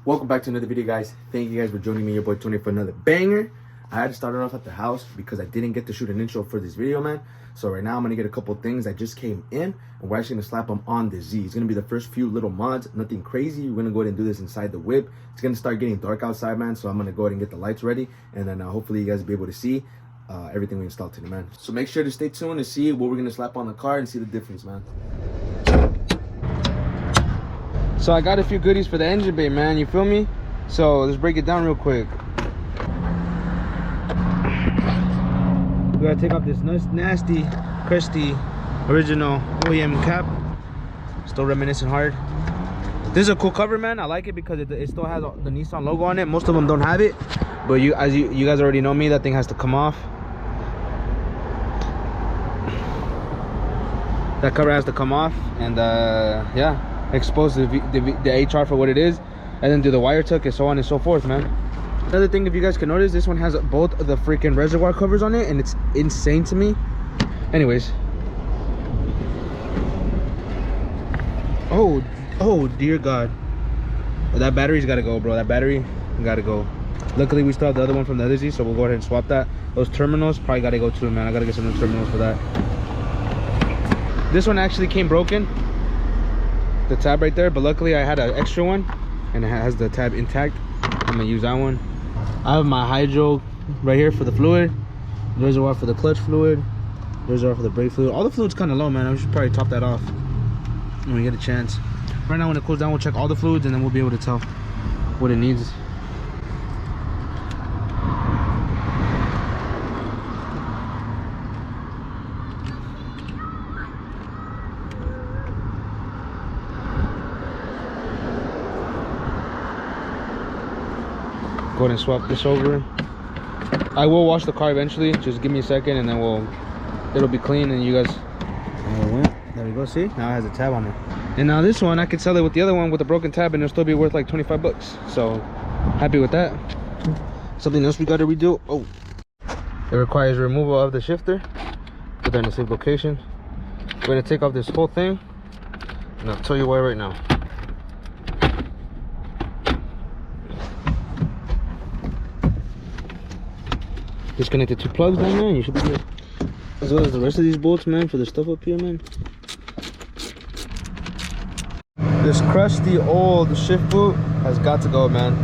Welcome back to another video, guys. Thank you guys for joining me, your boy Tony, for another banger. I had to start it off at the house because I didn't get to shoot an intro for this video, man. So right now I'm gonna get a couple things that just came in, and we're actually gonna slap them on the Z. It's gonna be the first few little mods, nothing crazy. We're gonna go ahead and do this inside the whip. It's gonna start getting dark outside, man, so I'm gonna go ahead and get the lights ready, and then hopefully you guys will be able to see everything we installed today, man. So make sure to stay tuned to see what we're gonna slap on the car and see the difference, man. So I got a few goodies for the engine bay, man, you feel me? So let's break it down real quick. We gotta take off this nasty, crusty, original OEM cap. Still reminiscent hard. This is a cool cover, man. I like it because it still has the Nissan logo on it. Most of them don't have it, but you guys already know me, that thing has to come off. That cover has to come off, and yeah, expose the HR for what it is, and then do the wire tuck and so on and so forth, man. Another thing, if you guys can notice, this one has both of the freaking reservoir covers on it, and it's insane to me. Anyways, oh dear God, that battery's gotta go, bro. That battery gotta go. Luckily we still have the other one from the other Z, so we'll go ahead and swap that. Those terminals probably gotta go too, man. I gotta get some new terminals for that. This one actually came broken, the tab right there, but luckily I had an extra one and it has the tab intact. I'm gonna use that one. I have my hydro right here for the fluid, reservoir for the clutch fluid, reservoir for the brake fluid. All the fluid's kind of low, man. I should probably top that off when we get a chance. Right now when it cools down, we'll check all the fluids and then we'll be able to tell what it needs. Go ahead and swap this over. I will wash the car eventually. Just give me a second and then it'll be clean, and you guys, there we go. See, now it has a tab on it. And now this one, I could sell it with the other one with a broken tab and it'll still be worth like 25 bucks. So happy with that. Something else we got to redo. Oh, it requires removal of the shifter. Put that in a safe location. We're gonna take off this whole thing, and I'll tell you why right now. Disconnect the two plugs down there and you should be good. As well as the rest of these bolts, man, for the stuff up here, man. This crusty old shift boot has got to go, man.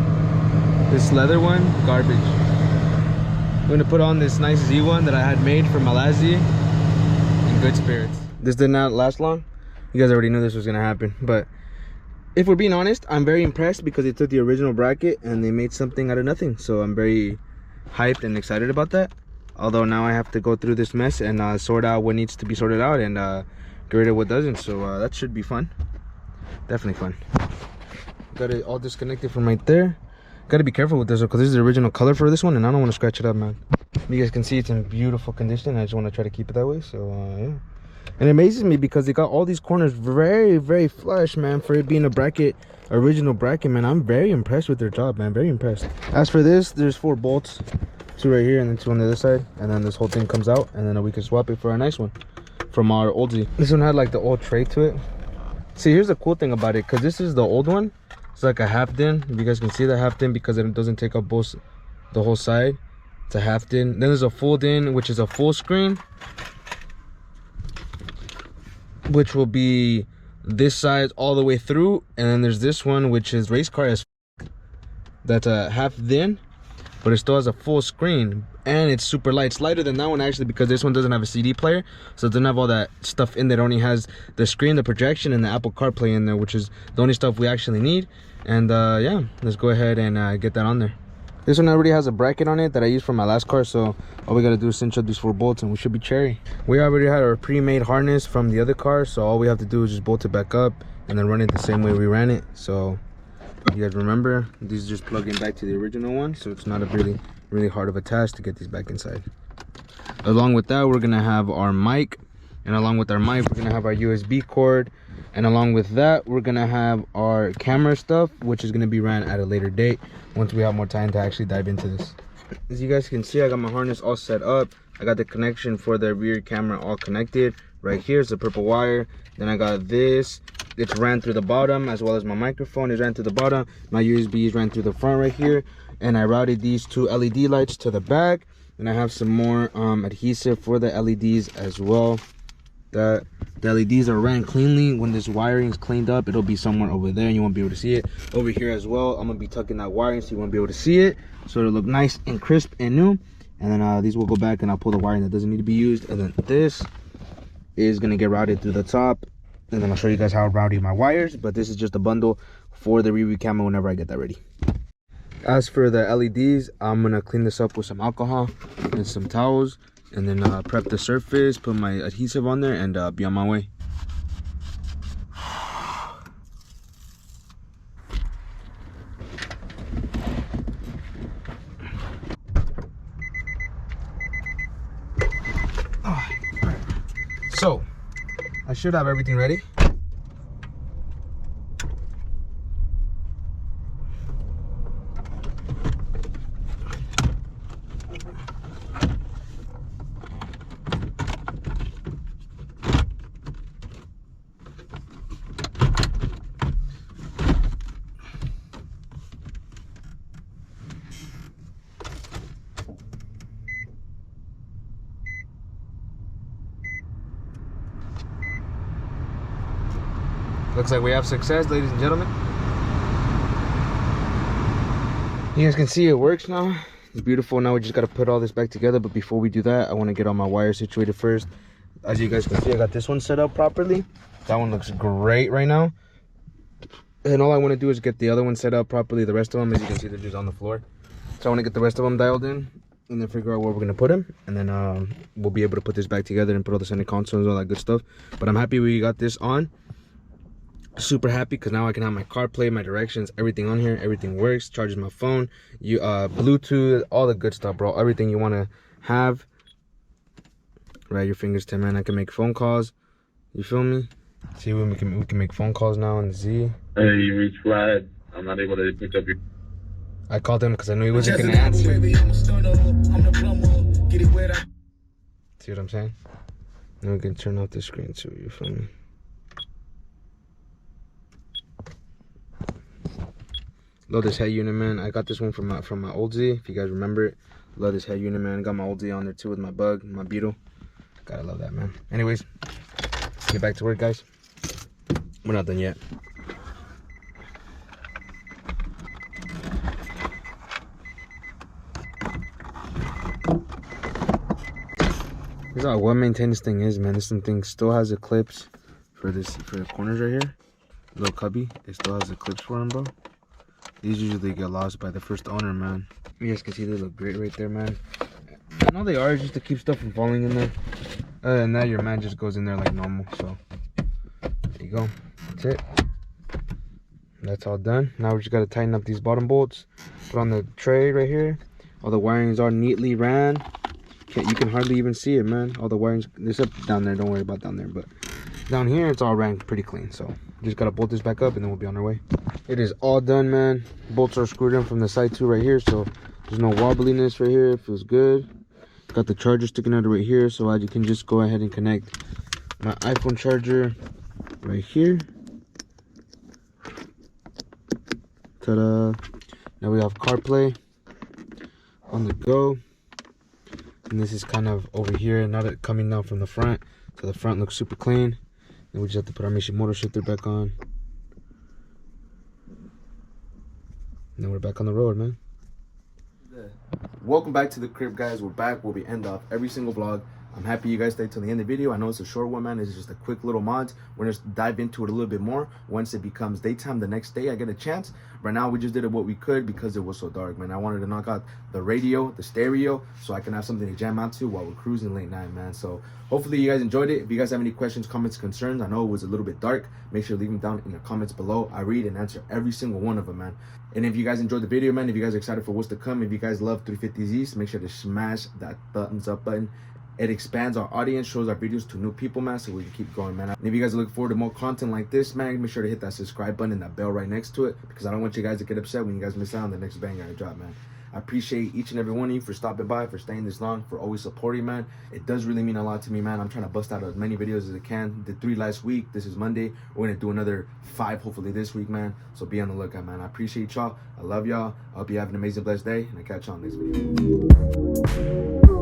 This leather one, garbage. I'm gonna put on this nice Z one that I had made for my last Z in good spirits. This did not last long. You guys already knew this was gonna happen, but if we're being honest, I'm very impressed because they took the original bracket and they made something out of nothing. So I'm very hyped and excited about that. Although now I have to go through this mess and sort out what needs to be sorted out and get rid of what doesn't. So that should be fun. Definitely fun. Got it all disconnected from right there. Got to be careful with this because this is the original color for this one, and I don't want to scratch it up, man. You guys can see it's in beautiful condition. I just want to try to keep it that way. So yeah. And it amazes me because they got all these corners very, very flush, man, for it being a bracket, original bracket, man. I'm very impressed with their job, man. Very impressed. As for this, there's 4 bolts, 2 right here and then 2 on the other side, and then this whole thing comes out, and then we can swap it for a nice one from our old Z. This one had like the old tray to it. See, here's the cool thing about it, because this is the old one. It's like a half din. If you guys can see the half din, because it doesn't take up the whole side. It's a half din. Then there's a full din, which is a full screen, which will be this size all the way through. And then there's this one, which is race car as that's a half din, but it still has a full screen, and it's super light. It's lighter than that one actually, because this one doesn't have a CD player, so it doesn't have all that stuff in there. It only has the screen, the projection, and the Apple CarPlay in there, which is the only stuff we actually need. And yeah, let's go ahead and get that on there. This one already has a bracket on it that I used for my last car, so all we gotta do is cinch up these 4 bolts and we should be cherry. We already had our pre-made harness from the other car, so all we have to do is just bolt it back up and then run it the same way we ran it. So you guys remember, these just plug in back to the original one, so it's not a really hard of a task to get these back inside. Along with that, we're gonna have our mic, and along with our mic, we're gonna have our USB cord, and along with that, we're gonna have our camera stuff, which is gonna be ran at a later date once we have more time to actually dive into this. As you guys can see, I got my harness all set up. I got the connection for the rear camera all connected. Right here is the purple wire. Then I got this It's ran through the bottom, as well as my microphone is ran through the bottom. My USB is ran through the front right here. And I routed these two LED lights to the back. And I have some more adhesive for the LEDs as well. The LEDs are ran cleanly. When this wiring is cleaned up, it'll be somewhere over there and you won't be able to see it. Over here as well, I'm gonna be tucking that wiring so you won't be able to see it, so it'll look nice and crisp and new. And then these will go back and I'll pull the wiring that doesn't need to be used. And then this is gonna get routed through the top, and then I'll show you guys how I'm routing my wires. But this is just a bundle for the review camera whenever I get that ready. As for the LEDs, I'm gonna clean this up with some alcohol and some towels, and then prep the surface, put my adhesive on there, and be on my way. So I should have everything ready. Looks like we have success, ladies and gentlemen. You guys can see it works now. It's beautiful. Now we just got to put all this back together. But before we do that, I want to get all my wires situated first. As you guys can see, I got this one set up properly. That one looks great right now. And all I want to do is get the other one set up properly. The rest of them, as you can see, they're just on the floor. So I want to get the rest of them dialed in and then figure out where we're going to put them. And then we'll be able to put this back together and put all the center consoles and all that good stuff. But I'm happy we got this on. Super happy because now I can have my CarPlay, my directions, everything on here. Everything works, charges my phone, Bluetooth, all the good stuff, bro. Everything you want to have. Right, your fingers, Tim, man. I can make phone calls. You feel me? See, we can make phone calls now on the Z. Hey, you reached Vlad. I'm not able to pick up your... I called him because I knew he wasn't going to answer. See what I'm saying? Now we can turn off the screen too, you feel me? Love this head unit, man. I got this one from my old Z, if you guys remember it. Love this head unit, man. Got my old Z on there too with my Bug, my Beetle. Gotta love that, man. Anyways, let's get back to work, guys. We're not done yet. This is how well maintained this thing is, man. This thing still has the clips for the corners right here. Little cubby. It still has the clips for them, bro. These usually get lost by the first owner, man. You guys can see they look great right there, man. And all they are is just to keep stuff from falling in there. Other than that, your man just goes in there like normal. So there you go. That's it. That's all done. Now we just gotta tighten up these bottom bolts. Put on the tray right here. All the wirings are neatly ran. You can hardly even see it, man. All the wirings, except down there. Don't worry about down there, but down here it's all ran pretty clean. So just gotta bolt this back up and then we'll be on our way. It is all done, man. Bolts are screwed in from the side too right here, so there's no wobbliness right here. It feels good. Got the charger sticking out right here, so you can just go ahead and connect my iPhone charger right here. Ta-da! Now we have CarPlay on the go, and this is kind of over here, not coming down from the front, so the front looks super clean. Then we just have to put our Mishimoto shifter back on. And then we're back on the road, man. Welcome back to the crib, guys. We're back where we end off every single vlog. I'm happy you guys stayed till the end of the video. I know it's a short one, man. It's just a quick little mod. We're gonna dive into it a little bit more once it becomes daytime. The next day I get a chance. Right now we just did what we could because it was so dark, man. I wanted to knock out the radio, the stereo, so I can have something to jam out to while we're cruising late night, man. So hopefully you guys enjoyed it. If you guys have any questions, comments, concerns, I know it was a little bit dark, make sure to leave them down in the comments below. I read and answer every single one of them, man. And if you guys enjoyed the video, man, if you guys are excited for what's to come, if you guys love 350Zs, make sure to smash that thumbs up button. It expands our audience, shows our videos to new people, man, so we can keep going, man. And if you guys are looking forward to more content like this, man, make sure to hit that subscribe button and that bell right next to it, because I don't want you guys to get upset when you guys miss out on the next banger I drop, man. I appreciate each and every one of you for stopping by, for staying this long, for always supporting, man. It does really mean a lot to me, man. I'm trying to bust out as many videos as I can. Did 3 last week. This is Monday. We're gonna do another 5 hopefully this week, man. So be on the lookout, man. I appreciate y'all. I love y'all. I hope you have an amazing, blessed day, and I catch y'all on the next video.